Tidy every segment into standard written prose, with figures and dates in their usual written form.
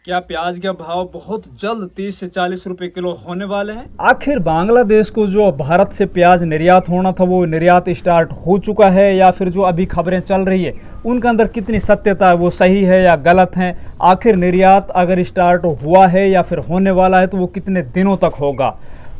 क्या प्याज के भाव बहुत जल्द 30 से 40 रुपए किलो होने वाले हैं? आखिर बांग्लादेश को जो भारत से प्याज निर्यात होना था वो निर्यात स्टार्ट हो चुका है या फिर जो अभी खबरें चल रही है उनके अंदर कितनी सत्यता है, वो सही है या गलत है? आखिर निर्यात अगर स्टार्ट हुआ है या फिर होने वाला है तो वो कितने दिनों तक होगा?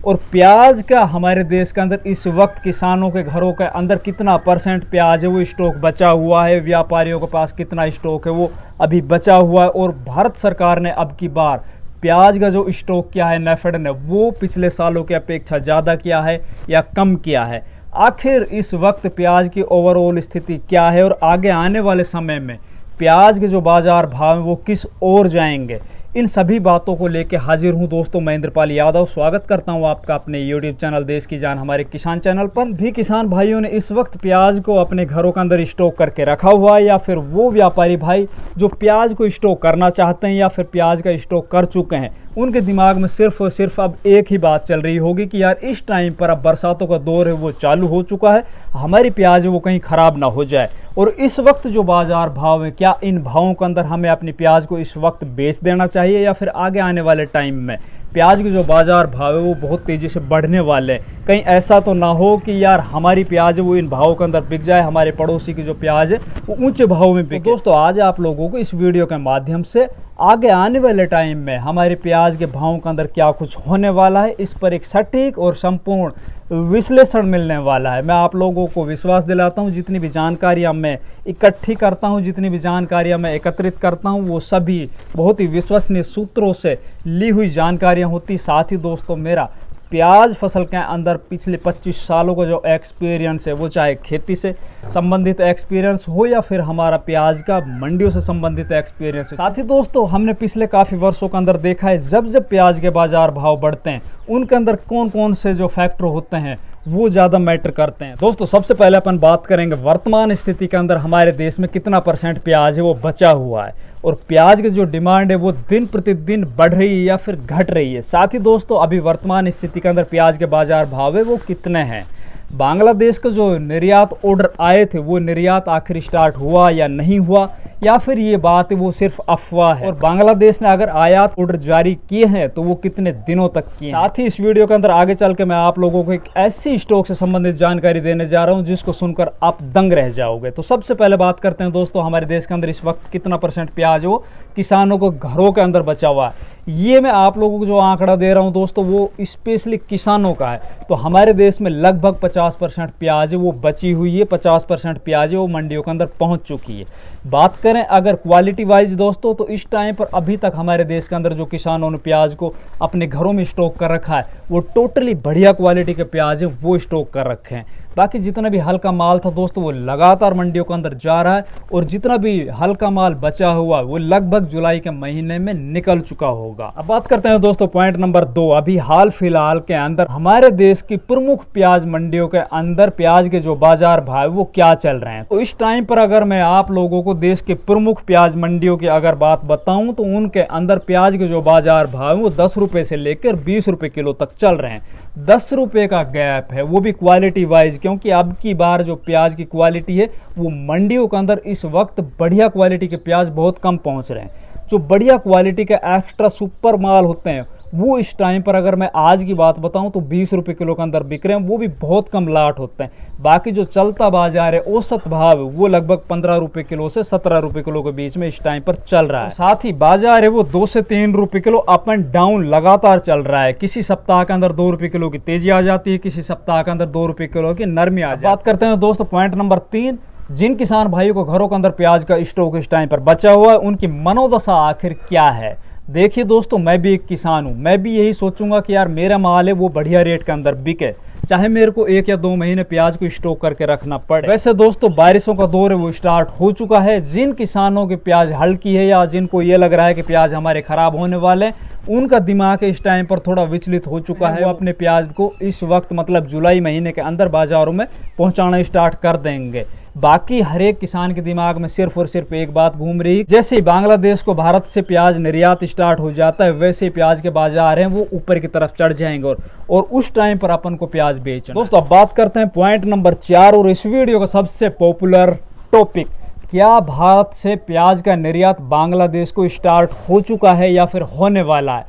और प्याज का हमारे देश के अंदर इस वक्त किसानों के घरों के अंदर कितना % प्याज है वो स्टॉक बचा हुआ है, व्यापारियों के पास कितना स्टॉक है वो अभी बचा हुआ है। और भारत सरकार ने अब की बार प्याज का जो स्टॉक किया है नेफेड ने वो पिछले सालों की अपेक्षा ज़्यादा किया है या कम किया है? आखिर इस वक्त प्याज की ओवरऑल स्थिति क्या है और आगे आने वाले समय में प्याज के जो बाजार भाव हैं वो किस ओर जाएंगे? इन सभी बातों को लेकर हाजिर हूं दोस्तों, मैं इंद्रपाल यादव स्वागत करता हूं आपका अपने YouTube चैनल देश की जान हमारे किसान चैनल पर। भी किसान भाइयों ने इस वक्त प्याज को अपने घरों के अंदर स्टॉक करके रखा हुआ है या फिर वो व्यापारी भाई जो प्याज को स्टॉक करना चाहते हैं या फिर प्याज का स्टॉक कर चुके हैं, उनके दिमाग में सिर्फ और सिर्फ अब एक ही बात चल रही होगी कि यार इस टाइम पर अब बरसातों का दौर है वो चालू हो चुका है, हमारी प्याज वो कहीं ख़राब ना हो जाए। और इस वक्त जो बाजार भाव है क्या इन भावों के अंदर हमें अपनी प्याज को इस वक्त बेच देना चाहिए या फिर आगे आने वाले टाइम में प्याज के जो बाजार भाव है वो बहुत तेज़ी से बढ़ने वाले हैं? कहीं ऐसा तो ना हो कि यार हमारी प्याज है वो इन भावों के अंदर बिक जाए, हमारे पड़ोसी की जो प्याज है वो ऊंचे भाव में बिके। तो दोस्तों आज आप लोगों को इस वीडियो के माध्यम से आगे आने वाले टाइम में हमारे प्याज के भावों के अंदर क्या कुछ होने वाला है इस पर एक सटीक और संपूर्ण विश्लेषण मिलने वाला है। मैं आप लोगों को विश्वास दिलाता हूं जितनी भी जानकारियां मैं इकट्ठी करता हूं, जितनी भी जानकारियां मैं एकत्रित करता हूं वो सभी बहुत ही विश्वसनीय सूत्रों से ली हुई जानकारियां होती। साथ ही दोस्तों मेरा प्याज फसल के अंदर पिछले 25 सालों का जो एक्सपीरियंस है वो चाहे खेती से संबंधित एक्सपीरियंस हो या फिर हमारा प्याज का मंडियों से संबंधित एक्सपीरियंस है। साथ ही दोस्तों हमने पिछले काफ़ी वर्षों के अंदर देखा है जब जब प्याज के बाजार भाव बढ़ते हैं उनके अंदर कौन कौन से जो फैक्टर होते हैं वो ज़्यादा मैटर करते हैं। दोस्तों सबसे पहले अपन बात करेंगे वर्तमान स्थिति के अंदर हमारे देश में कितना % प्याज है वो बचा हुआ है और प्याज की जो डिमांड है वो दिन प्रतिदिन बढ़ रही है या फिर घट रही है। साथ ही दोस्तों अभी वर्तमान स्थिति के अंदर प्याज के बाजार भाव है वो कितने हैं? बांग्लादेश का जो निर्यात ऑर्डर आए थे वो निर्यात आखिर स्टार्ट हुआ या नहीं हुआ या फिर ये बात है वो सिर्फ अफवाह है? और बांग्लादेश ने अगर आयात ऑर्डर जारी किए हैं तो वो कितने दिनों तक किए? साथ ही इस वीडियो के अंदर आगे चल के मैं आप लोगों को एक ऐसी स्टॉक से संबंधित जानकारी देने जा रहा हूं जिसको सुनकर आप दंग रह जाओगे। तो सबसे पहले बात करते हैं दोस्तों हमारे देश के अंदर इस वक्त कितना % प्याज वो किसानों को घरों के अंदर बचा हुआ है। ये मैं आप लोगों को जो आंकड़ा दे रहा हूं दोस्तों वो स्पेशली किसानों का है। तो हमारे देश में लगभग 50% प्याज है वो बची हुई है, 50% प्याज है वो मंडियों के अंदर पहुंच चुकी है। बात करें अगर क्वालिटी वाइज दोस्तों तो इस टाइम पर अभी तक हमारे देश के अंदर जो किसानों ने प्याज को अपने घरों में स्टॉक कर रखा है वो टोटली बढ़िया क्वालिटी के प्याज है वो स्टॉक कर रखे हैं। बाकी जितना भी हल्का माल था दोस्तों वो लगातार मंडियों के अंदर जा रहा है और जितना भी हल्का माल बचा हुआ वो लगभग जुलाई के महीने में निकल चुका होगा। अब बात करते हैं दोस्तों पॉइंट नंबर 2, अभी हाल फिलहाल के अंदर हमारे देश की प्रमुख प्याज मंडियों के अंदर प्याज के जो बाजार भाव वो क्या चल रहे हैं। तो इस टाइम पर अगर मैं आप लोगों को देश के प्रमुख प्याज मंडियों की अगर बात बताऊं तो उनके अंदर प्याज के जो बाजार भाव वो 10 रुपए से लेकर 20 रुपए किलो तक चल रहे हैं। 10 रुपए का गैप है वो भी क्वालिटी वाइज, क्योंकि अब की बार जो प्याज की क्वालिटी है वो मंडियों के अंदर इस वक्त बढ़िया क्वालिटी के प्याज बहुत कम पहुंच रहे हैं। जो बढ़िया क्वालिटी के एक्स्ट्रा सुपर माल होते हैं वो इस टाइम पर अगर मैं आज की बात बताऊं तो 20 रुपए किलो के अंदर बिक रहे हैं, वो भी बहुत कम लाट होते हैं। बाकी जो चलता बाजार है औसत भाव वो लगभग 15 रुपए किलो से 17 रुपए किलो के बीच में इस टाइम पर चल रहा है। साथ ही बाजार है वो 2 से 3 रुपए किलो अप एंड डाउन लगातार चल रहा है। किसी सप्ताह के अंदर 2 रुपए किलो की तेजी आ जाती है, किसी सप्ताह के अंदर 2 रुपए किलो की नरमी आ जाती है। बात करते हैं दोस्तों पॉइंट नंबर 3, जिन किसान भाइयों को घरों के अंदर प्याज का स्टॉक इस टाइम पर बचा हुआ है उनकी मनोदशा आखिर क्या है? देखिए दोस्तों मैं भी एक किसान हूँ, मैं भी यही सोचूंगा कि यार मेरा माल है वो बढ़िया रेट के अंदर बिके, चाहे मेरे को 1 या 2 महीने प्याज को स्टॉक करके रखना पड़े। वैसे दोस्तों बारिशों का दौर है वो स्टार्ट हो चुका है। जिन किसानों की प्याज हल्की है या जिनको ये लग रहा है कि प्याज हमारे खराब होने वाले उनका दिमाग इस टाइम पर थोड़ा विचलित हो चुका है। वो अपने प्याज को इस वक्त मतलब जुलाई महीने के अंदर बाजारों में पहुंचाना स्टार्ट कर देंगे। बाकी हर एक किसान के दिमाग में सिर्फ और सिर्फ एक बात घूम रही है, जैसे ही बांग्लादेश को भारत से प्याज निर्यात स्टार्ट हो जाता है वैसे ही प्याज के बाजार हैं वो ऊपर की तरफ चढ़ जाएंगे और उस टाइम पर अपन को प्याज बेचना। दोस्तों अब बात करते हैं पॉइंट नंबर 4 और इस वीडियो का सबसे पॉपुलर टॉपिक क्या भारत से प्याज का निर्यात बांग्लादेश को स्टार्ट हो चुका है या फिर होने वाला है,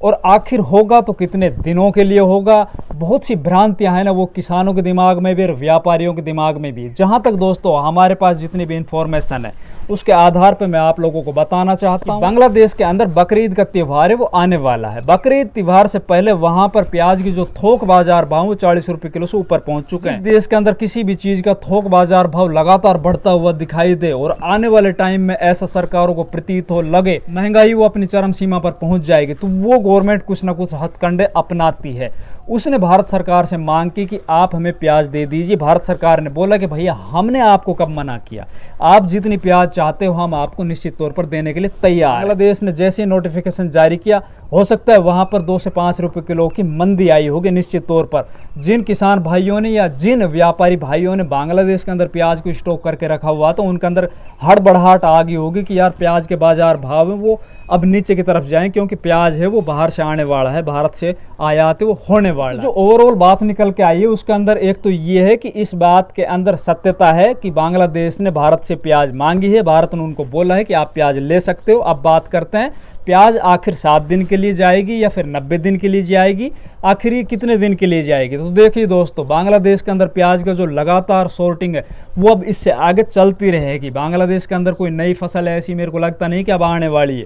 और आखिर होगा तो कितने दिनों के लिए होगा। बहुत सी भ्रांतियां हैं ना, वो किसानों के दिमाग में भी और व्यापारियों के दिमाग में भी। जहां तक दोस्तों हमारे पास जितनी भी इंफॉर्मेशन है उसके आधार पर मैं आप लोगों को बताना चाहता हूं, बांग्लादेश के अंदर बकरीद का त्यौहार है वो आने वाला है। बकरीद त्यौहार से पहले वहां पर प्याज की जो थोक बाजार भाव वो 40 रुपए किलो से ऊपर पहुंच चुके हैं। इस देश के अंदर किसी भी चीज का थोक बाजार भाव लगातार बढ़ता हुआ दिखाई दे और आने वाले टाइम में ऐसा सरकारों को प्रतीत हो लगे महंगाई वो अपनी चरम सीमा पर पहुंच जाएगी, तो वो गवर्नमेंट कुछ ना कुछ हथकंडे अपनाती है। उसने भारत सरकार से मांग की कि आप हमें प्याज दे दीजिए। भारत सरकार ने बोला कि भैया हमने आपको कब मना किया, आप जितनी प्याज चाहते हो हम आपको निश्चित तौर पर देने के लिए तैयार। बांग्लादेश ने जैसे नोटिफिकेशन जारी किया, हो सकता है वहां पर 2 से 5 रुपए किलो की मंदी आई होगी निश्चित तौर पर। जिन किसान भाइयों ने या जिन व्यापारी भाइयों ने बांग्लादेश के अंदर प्याज को स्टॉक करके रखा हुआ तो उनके अंदर हड़बड़ाहट आ गई होगी कि यार प्याज के बाजार भाव है वो अब नीचे की तरफ जाएं, क्योंकि प्याज है वो बाहर से आने वाला है, भारत से आयात है वो होने वाला है। जो ओवरऑल बात निकल के आई है उसके अंदर एक तो ये है कि इस बात के अंदर सत्यता है कि बांग्लादेश ने भारत से प्याज मांगी है, भारत ने उनको बोला है कि आप प्याज ले सकते हो। अब बात करते हैं प्याज आखिर 7 दिन के लिए जाएगी या फिर 90 दिन के लिए जाएगी, आखिर ये कितने दिन के लिए जाएगी। तो देखिए दोस्तों, बांग्लादेश के अंदर प्याज का जो लगातार शॉर्टिंग है वो अब इससे आगे चलती रहेगी। बांग्लादेश के अंदर कोई नई फसल ऐसी मेरे को लगता नहीं कि अब आने वाली है,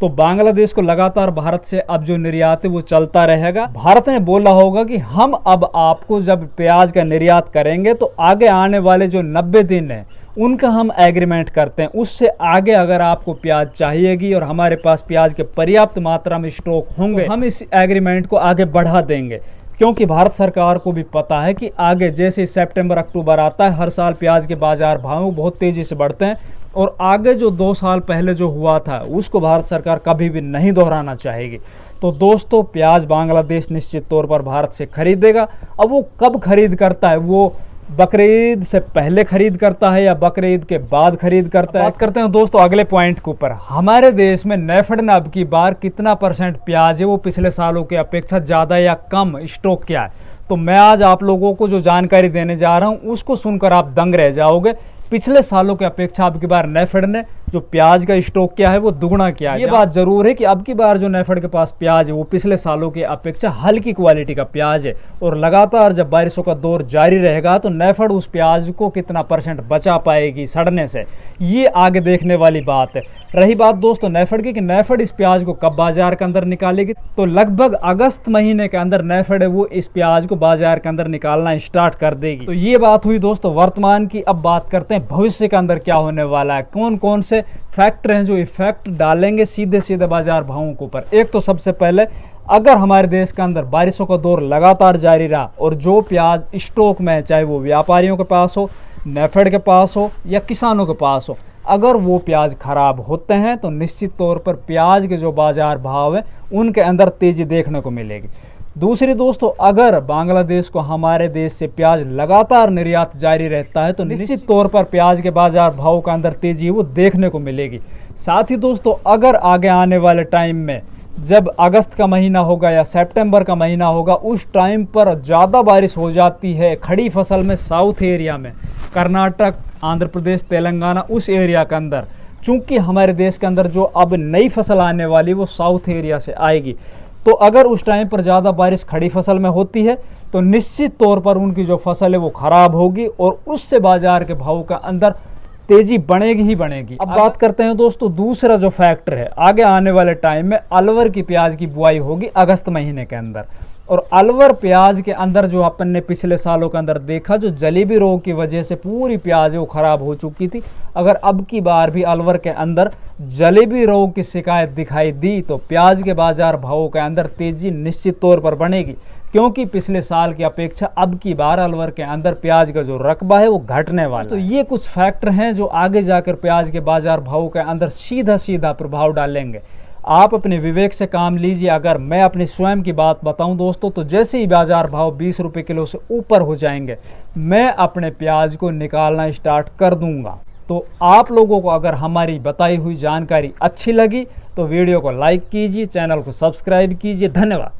तो बांग्लादेश को लगातार भारत से अब जो निर्यात है वो चलता रहेगा। भारत ने बोला होगा कि हम अब आपको जब प्याज का निर्यात करेंगे तो आगे आने वाले जो 90 दिन है उनका हम एग्रीमेंट करते हैं, उससे आगे अगर आपको प्याज चाहिएगी और हमारे पास प्याज के पर्याप्त मात्रा में स्टॉक होंगे तो हम इस एग्रीमेंट को आगे बढ़ा देंगे। क्योंकि भारत सरकार को भी पता है कि आगे जैसे सितंबर अक्टूबर आता है हर साल प्याज के बाजार भाव बहुत तेजी से बढ़ते हैं, और आगे जो 2 साल पहले जो हुआ था उसको भारत सरकार कभी भी नहीं दोहराना चाहेगी। तो दोस्तों प्याज बांग्लादेश निश्चित तौर पर भारत से खरीदेगा। अब वो कब खरीद करता है, वो बकरीद से पहले खरीद करता है या बकरीद के बाद खरीद करता है। बात करते हैं दोस्तों अगले पॉइंट के ऊपर। हमारे देश में नेफेड ने अब की बार कितना % प्याज है वो पिछले सालों के अपेक्षा ज़्यादा या कम स्टॉक किया है, तो मैं आज आप लोगों को जो जानकारी देने जा रहा हूँ उसको सुनकर आप दंग रह जाओगे। पिछले सालों के अपेक्षा अब की बार नेफेड ने जो प्याज का स्टॉक किया है वो दुगना किया है। ये बात जरूर है कि अब की बार जो नेफेड के पास प्याज है वो पिछले सालों के अपेक्षा हल्की क्वालिटी का प्याज है, और लगातार जब बारिशों का दौर जारी रहेगा तो नेफेड उस प्याज को कितना % बचा पाएगी सड़ने से, ये आगे देखने वाली बात है। रही बात दोस्तों नेफेड की कि नेफेड इस प्याज को कब बाजार के अंदर निकालेगी, तो लगभग अगस्त महीने के अंदर नेफेड है वो इस प्याज को बाजार के अंदर निकालना स्टार्ट कर देगी। तो ये बात हुई दोस्तों वर्तमान की। अब बात करते हैं भविष्य के अंदर क्या होने वाला है, कौन कौन से फैक्टर हैं जो इफेक्ट डालेंगे सीधे सीधे बाजार भावों के ऊपर। एक तो सबसे पहले, अगर हमारे देश के अंदर बारिशों का दौर लगातार जारी रहा और जो प्याज स्टॉक में है, चाहे वो व्यापारियों के पास हो, नेफेड के पास हो या किसानों के पास हो, अगर वो प्याज खराब होते हैं तो निश्चित तौर पर प्याज के जो बाजार भाव है उनके अंदर तेजी देखने को मिलेगी। दूसरी दोस्तों, अगर बांग्लादेश को हमारे देश से प्याज लगातार निर्यात जारी रहता है तो निश्चित तौर पर प्याज के बाजार भाव का अंदर तेजी वो देखने को मिलेगी। साथ ही दोस्तों, अगर आगे आने वाले टाइम में जब अगस्त का महीना होगा या सितंबर का महीना होगा उस टाइम पर ज़्यादा बारिश हो जाती है खड़ी फसल में, साउथ एरिया में, कर्नाटक, आंध्र प्रदेश, तेलंगाना, उस एरिया के अंदर, चूंकि हमारे देश के अंदर जो अब नई फसल आने वाली वो साउथ एरिया से आएगी, तो अगर उस टाइम पर ज़्यादा बारिश खड़ी फसल में होती है तो निश्चित तौर पर उनकी जो फसल है वो खराब होगी और उससे बाजार के भाव का अंदर तेजी बढ़ेगी ही बढ़ेगी। अब बात करते हैं दोस्तों दूसरा जो फैक्टर है, आगे आने वाले टाइम में अलवर की प्याज की बुआई होगी अगस्त महीने के अंदर, और अलवर प्याज के अंदर जो अपन ने पिछले सालों के अंदर देखा जो जलेबी रोग की वजह से पूरी प्याज वो खराब हो चुकी थी, अगर अब की बार भी अलवर के अंदर जलेबी रोग की शिकायत दिखाई दी तो प्याज के बाजार भावों के अंदर तेजी निश्चित तौर पर बढ़ेगी, क्योंकि पिछले साल की अपेक्षा अब की बार अलवर के अंदर प्याज का जो रकबा है वो घटने वाला है। तो ये कुछ फैक्टर हैं जो आगे जाकर प्याज के बाजार भाव के अंदर सीधा सीधा प्रभाव डालेंगे। आप अपने विवेक से काम लीजिए। अगर मैं अपनी स्वयं की बात बताऊं दोस्तों, तो जैसे ही बाजार भाव 20 रुपये किलो से ऊपर हो जाएंगे मैं अपने प्याज को निकालना स्टार्ट कर दूंगा। तो आप लोगों को अगर हमारी बताई हुई जानकारी अच्छी लगी तो वीडियो को लाइक कीजिए, चैनल को सब्सक्राइब कीजिए। धन्यवाद।